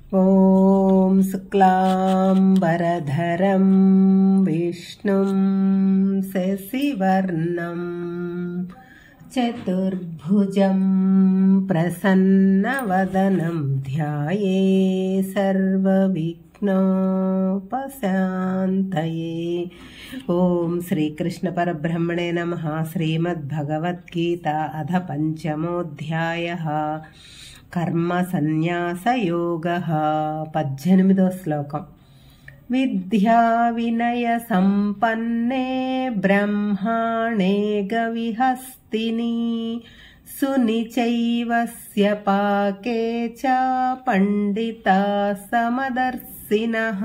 ఓం శుక్లాంబరధరం విష్ణుం శశివర్ణం చతుర్భుజం ప్రసన్నవదనం ధ్యాయే సర్వవిఘ్నోపశాంతయే. ఓం శ్రీకృష్ణ పరబ్రహ్మణే నమః. శ్రీమద్భగవద్గీత అథ పంచమోధ్యాయః కర్మ సన్యాస యోగః. 18వ శ్లోకం. విద్యా వినయ సంపన్నే బ్రహ్మాణే గవిహస్తిని సునిచైవస్య పాకే చ పండితా సమదర్శినః.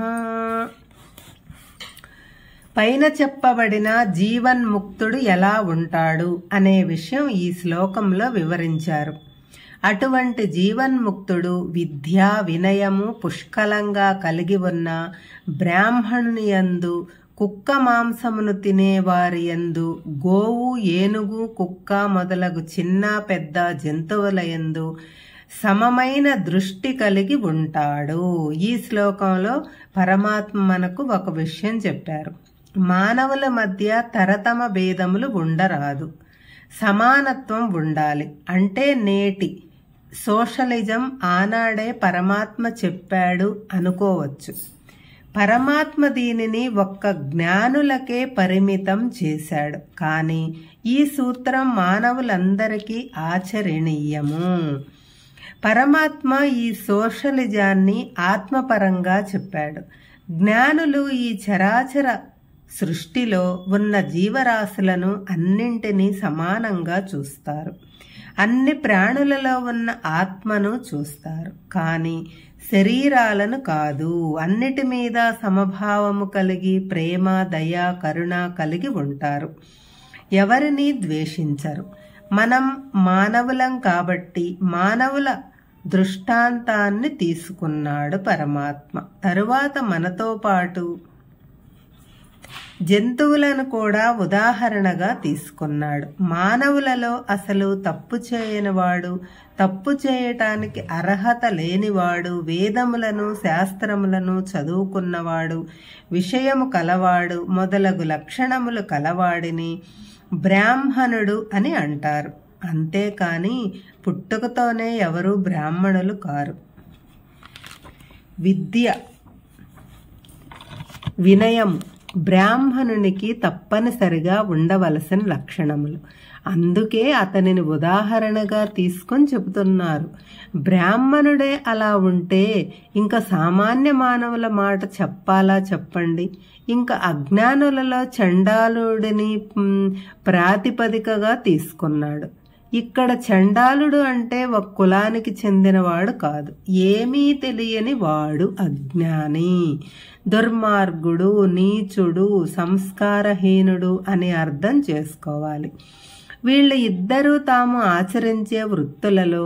పైన చెప్పబడిన జీవన్ముక్తుడు ఎలా ఉంటాడు అనే విషయం ఈ శ్లోకంలో వివరించారు. అటువంటి జీవన్ముక్తుడు విద్యా వినయము పుష్కలంగా కలిగి ఉన్న బ్రాహ్మణుని యందు, కుక్క మాంసమును తినేవారి యందు, గోవు ఏనుగు కుక్క మొదలగు చిన్న పెద్ద జంతువుల యందు సమమైన దృష్టి కలిగి ఉంటాడు. ఈ శ్లోకంలో పరమాత్మ మనకు ఒక విషయం చెప్పారు. మానవుల మధ్య తరతమ భేదములు ఉండరాదు, సమానత్వం ఉండాలి. అంటే నేటి సోషలిజం ఆనాడే పరమాత్మ చెప్పాడు అనుకోవచ్చు. పరమాత్మ దీనిని ఒక్క జ్ఞానులకే పరిమితం చేశాడు. కానీ ఈ సూత్రం మానవులందరికీ ఆచరణీయము. పరమాత్మ ఈ సోషలిజాన్ని ఆత్మపరంగా చెప్పాడు. జ్ఞానులు ఈ చరాచర సృష్టిలో ఉన్న జీవరాశులను అన్నింటినీ సమానంగా చూస్తారు. అన్ని ప్రాణులలో ఉన్న ఆత్మను చూస్తారు, కానీ శరీరాలను కాదు. అన్నిటి మీద సమభావము కలిగి ప్రేమ, దయ, కరుణ కలిగి ఉంటారు. ఎవరిని ద్వేషించరు. మనం మానవులం కాబట్టి మానవుల దృష్టాంతాన్ని తీసుకున్నాడు పరమాత్మ. తరువాత మనతో పాటు జంతువులను కూడా ఉదాహరణగా తీసుకున్నాడు. మానవులలో అసలు తప్పు చేయనివాడు, తప్పు చేయటానికి అర్హత లేనివాడు, వేదములను శాస్త్రములను చదువుకున్నవాడు, విషయము కలవాడు మొదలగు లక్షణములు కలవాడిని బ్రాహ్మణుడు అని అంటారు. అంతేకాని పుట్టుకతోనే ఎవరూ బ్రాహ్మణులు కారు. విద్య వినయం బ్రాహ్మణునికి తప్పనిసరిగా ఉండవలసిన లక్షణములు. అందుకే అతనిని ఉదాహరణగా తీసుకొని చెబుతున్నారు. బ్రాహ్మణుడే అలా ఉంటే ఇంకా సామాన్య మానవుల మాట చెప్పాలా చెప్పండి. ఇంకా అజ్ఞానులలో చండాలుడిని ప్రాతిపదికగా తీసుకున్నాడు. ఇక్కడ చండాలుడు అంటే ఒక కులానికి చెందినవాడు కాదు, ఏమీ తెలియని వాడు అజ్ఞాని, దుర్మార్గుడు, నీచుడు, సంస్కారహీనుడు అని అర్థం చేసుకోవాలి. వీళ్ళు ఇద్దరూ తాము ఆచరించే వృత్తులలో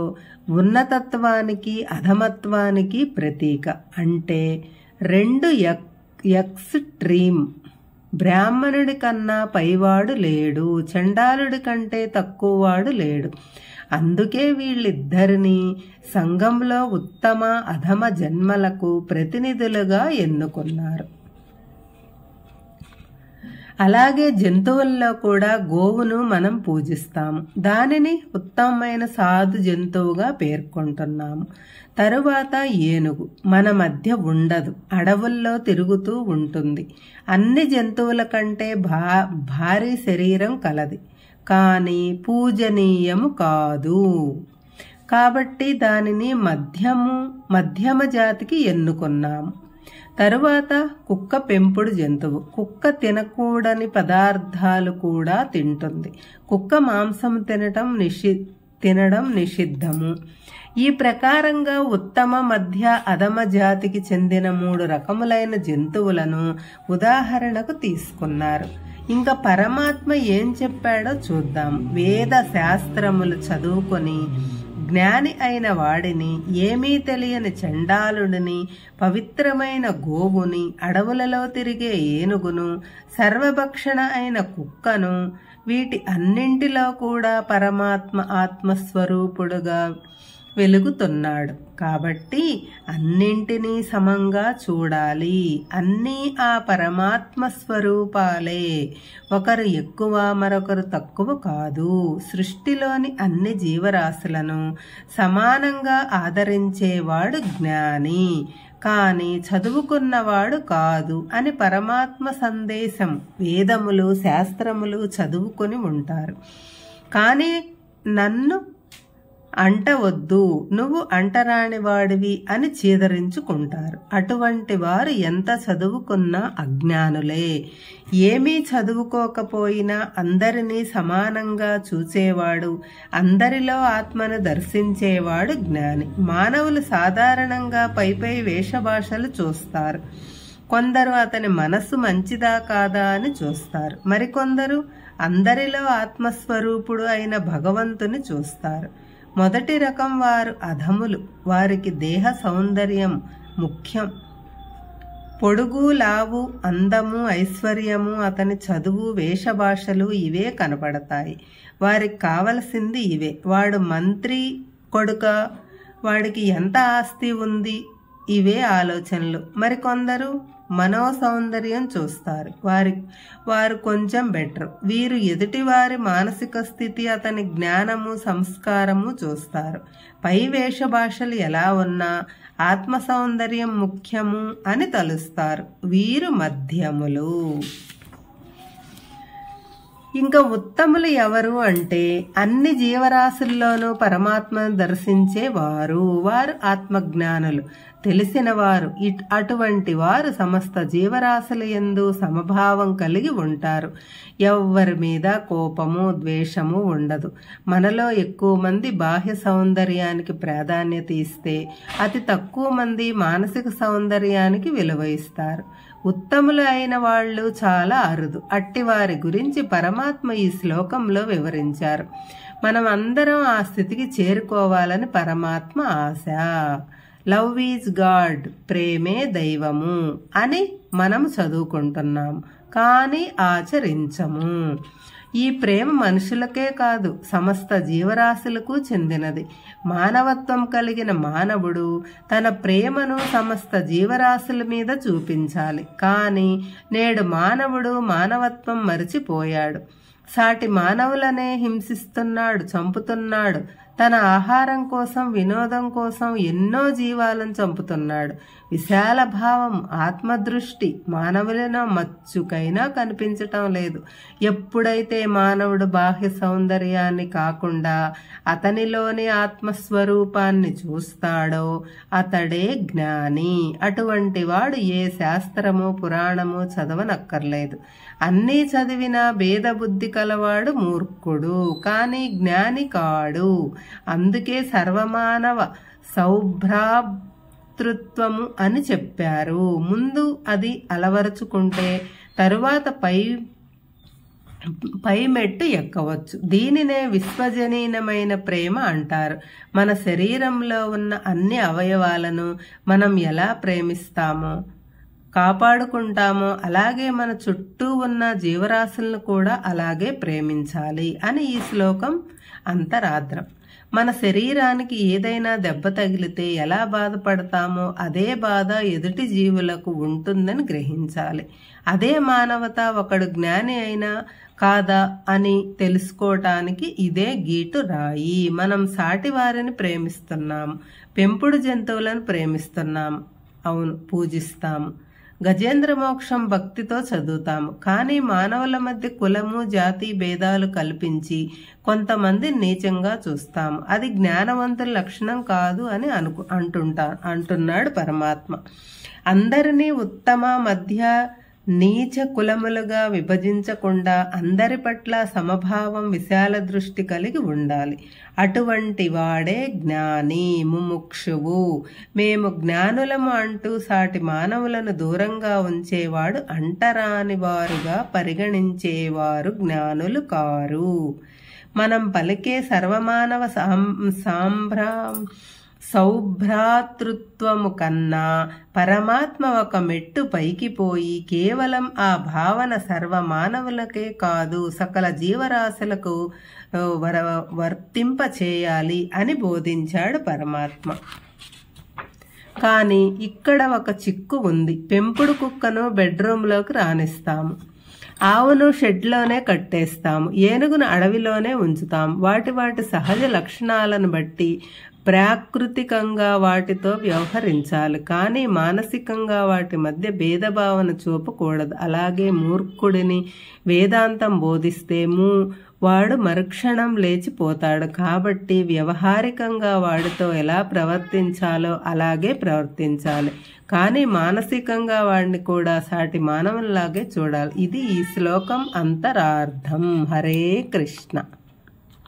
ఉన్నతత్వానికి అధమత్వానికి ప్రతీక. అంటే రెండు ఎక్స్ట్రీమ్. బ్రాహ్మణుడి కన్నా పైవాడు లేడు, చండాలుడి కంటే తక్కువవాడు లేడు. అందుకే వీళ్ళిద్దరినీ సంఘంలో ఉత్తమ అధమ జన్మలకు ప్రతినిధులుగా ఎన్నుకున్నారు. అలాగే జంతువుల్లో కూడా గోవును మనం పూజిస్తాము. దానిని ఉత్తమమైన సాధు జంతువుగా పేర్కొంటున్నాము. తరువాత ఏనుగు మన మధ్య ఉండదు, అడవుల్లో తిరుగుతూ ఉంటుంది. అన్ని జంతువుల కంటే భారీ శరీరం కలది, కానీ పూజనీయము కాదు. కాబట్టి దానిని మధ్యమ జాతికి ఎన్నుకున్నాము. తరువాత కుక్క పెంపుడు జంతువు. కుక్క తినకూడని పదార్థాలు కూడా తింటుంది. కుక్క మాంసము తినడం నిషిద్ధము. ఈ ప్రకారంగా ఉత్తమ, మధ్య, అధమ జాతికి చెందిన 3 రకములైన జంతువులను ఉదాహరణకు తీసుకున్నారు. ఇంకా పరమాత్మ ఏం చెప్పాడో చూద్దాం. వేద శాస్త్రములు చదువుకొని జ్ఞాని అయిన వాడిని, ఏమీ తెలియని చండాలుడిని, పవిత్రమైన గోవుని, అడవులలో తిరిగే ఏనుగును, సర్వభక్షణ అయిన కుక్కను, వీటి అన్నింటిలో కూడా పరమాత్మ ఆత్మస్వరూపుడుగా వెలుగుతున్నాడు. కాబట్టి అన్నింటినీ సమంగా చూడాలి. అన్నీ ఆ పరమాత్మ స్వరూపాలే. ఒకరు ఎక్కువ మరొకరు తక్కువ కాదు. సృష్టిలోని అన్ని జీవరాశులను సమానంగా ఆదరించేవాడు జ్ఞాని, కానీ చదువుకున్నవాడు కాదు అని పరమాత్మ సందేశం. వేదములు శాస్త్రములు చదువుకొని ఉంటారు, కానీ నన్ను అంటవద్దు, నువ్వు అంటరాని వాడివి అని చీదరించుకుంటారు. అటువంటి వారు ఎంత చదువుకున్నా అజ్ఞానులే. ఏమీ చదువుకోకపోయినా అందరినీ సమానంగా చూచేవాడు, అందరిలో ఆత్మను దర్శించేవాడు జ్ఞాని. మానవులు సాధారణంగా పైపై వేషభాషలు చూస్తారు. కొందరు అతని మనస్సు మంచిదా కాదా అని చూస్తారు. మరికొందరు అందరిలో ఆత్మస్వరూపుడు అయిన భగవంతుని చూస్తారు. మొదటి రకం వారు అధములు. వారికి దేహ సౌందర్యం ముఖ్యం. పొడుగు, లావు, అందము, ఐశ్వర్యము, అతని చదువు, వేషభాషలు ఇవే కనపడతాయి. వారికి కావలసింది ఇవే. వాడు మంత్రి కొడుక, వాడికి ఎంత ఆస్తి ఉంది, ఇవే ఆలోచనలు. మరికొందరు మనో సౌందర్యం చూస్తారు. వారు కొంచెం బెటర్. వీరు ఎదుటివారి మానసిక స్థితి, అతని జ్ఞానము, సంస్కారము చూస్తారు. పై వేషభాషలు ఎలా ఉన్నా ఆత్మ సౌందర్యం ముఖ్యము అని తలుస్తారు. వీరు మధ్యములు. ఇంకా ఉత్తములు ఎవరు అంటే అన్ని జీవరాశుల్లోనూ పరమాత్మను దర్శించే వారు. వారు ఆత్మజ్ఞానులు, తెలిసినవారు. అటువంటి వారు సమస్త జీవరాశుల యందు సమభావం కలిగి ఉంటారు. ఎవ్వరి మీద కోపము, ద్వేషము ఉండదు. మనలో ఎక్కువ మంది బాహ్య సౌందర్యానికి ప్రాధాన్యత ఇస్తే అతి తక్కువ మంది మానసిక సౌందర్యానికి విలువ ఇస్తారు. ఉత్తములు అయిన వాళ్ళు చాలా అరుదు. అట్టివారి గురించి పరమాత్మ ఈ శ్లోకంలో వివరించారు. మనం అందరం ఆ స్థితికి చేరుకోవాలని పరమాత్మ ఆశ. లవ్ ఈజ్ గాడ్, ప్రేమే దైవము అని మనం చదువుకుంటున్నాం, కానీ ఆచరించము. ఈ ప్రేమ మనుషులకే కాదు, సమస్త జీవరాశులకు చెందినది. మానవత్వం కలిగిన మానవుడు తన ప్రేమను సమస్త జీవరాశుల మీద చూపించాలి. కానీ నేడు మానవుడు మానవత్వం మరిచిపోయాడు. సాటి మానవులనే హింసిస్తున్నాడు, చంపుతున్నాడు. తన ఆహారం కోసం, వినోదం కోసం ఎన్నో జీవాలను చంపుతున్నాడు. విశాల భావం, ఆత్మదృష్టి మానవులను మచ్చుకైనా కనిపించటం లేదు. ఎప్పుడైతే మానవుడు బాహ్య సౌందర్యాన్ని కాకుండా అతనిలోని ఆత్మస్వరూపాన్ని చూస్తాడో అతడే జ్ఞాని. అటువంటి వాడు ఏ శాస్త్రము, పురాణము చదవనక్కర్లేదు. అన్నీ చదివినా భేద బుద్ధి కలవాడు మూర్ఖుడు, కానీ జ్ఞాని కాడు. అందుకే సర్వమానవ సౌభ్రాతృత్వము అని చెప్పారు. ముందు అది అలవరుచుకుంటే తరువాత పై మెట్టు ఎక్కవచ్చు. దీనినే విశ్వజనీనమైన ప్రేమ అంటారు. మన శరీరంలో ఉన్న అన్ని అవయవాలను మనం ఎలా ప్రేమిస్తామో, కాపాడుకుంటామో అలాగే మన చుట్టూ ఉన్న జీవరాశులను కూడా అలాగే ప్రేమించాలి అని ఈ శ్లోకం అంతరార్థం. మన శరీరానికి ఏదైనా దెబ్బ తగిలితే ఎలా బాధపడతామో అదే బాధ ఎదుటి జీవులకు ఉంటుందని గ్రహించాలి. అదే మానవత. ఒకడు జ్ఞాని అయినా కాదా అని తెలుసుకోవటానికి ఇదే గీటు రాయి. మనం సాటి వారిని ప్రేమిస్తున్నాము, పెంపుడు జంతువులను ప్రేమిస్తున్నాము, అవును పూజిస్తాము. గజేంద్ర మోక్షం భక్తితో చదువుతాము. కానీ మానవుల మధ్య కులము, జాతి భేదాలు కల్పించి కొంతమంది నీచంగా చూస్తాము. అది జ్ఞానవంతుల లక్షణం కాదు అని అంటున్నాడు పరమాత్మ. అందరినీ ఉత్తమ, మధ్య, నీచ కులములుగా విభజించకుండా అందరి పట్ల సమభావం, విశాల దృష్టి కలిగి ఉండాలి. అటువంటి వాడే జ్ఞాని, ముముక్షువు. మేము జ్ఞానులము అంటూ సాటి మానవులను దూరంగా ఉంచేవాడు అంటరాని వారుగా పరిగణించేవారు జ్ఞానులు కారు. మనం పలికే సర్వమానవ సౌభ్రాతృత్వము కన్నా పరమాత్మ ఒక మెట్టు పైకి పోయి కేవలం ఆ భావన సర్వమానవులకే కాదు సకల జీవరాశులకు వర్తింప చేయాలి అని బోధించాడు పరమాత్మ. కానీ ఇక్కడ ఒక చిక్కు ఉంది. పెంపుడు కుక్కను బెడ్రూమ్లోకి రానిస్తాము, ఆవును షెడ్లోనే కట్టేస్తాము, ఏనుగును అడవిలోనే ఉంచుతాం. వాటి వాటి సహజ లక్షణాలను బట్టి ప్రాకృతికంగా వాటితో వ్యవహరించాలి, కానీ మానసికంగా వాటి మధ్య భేదభావన చూపకూడదు. అలాగే మూర్ఖుడిని వేదాంతం బోధిస్తే వాడు మరుక్షణం లేచిపోతాడు. కాబట్టి వ్యవహారికంగా వాడితో ఎలా ప్రవర్తించాలో అలాగే ప్రవర్తించాలి, కానీ మానసికంగా వాడిని కూడా సాటి మానవుల్లాగే చూడాలి. ఇది ఈ శ్లోకం అంతరార్థం. హరే కృష్ణ.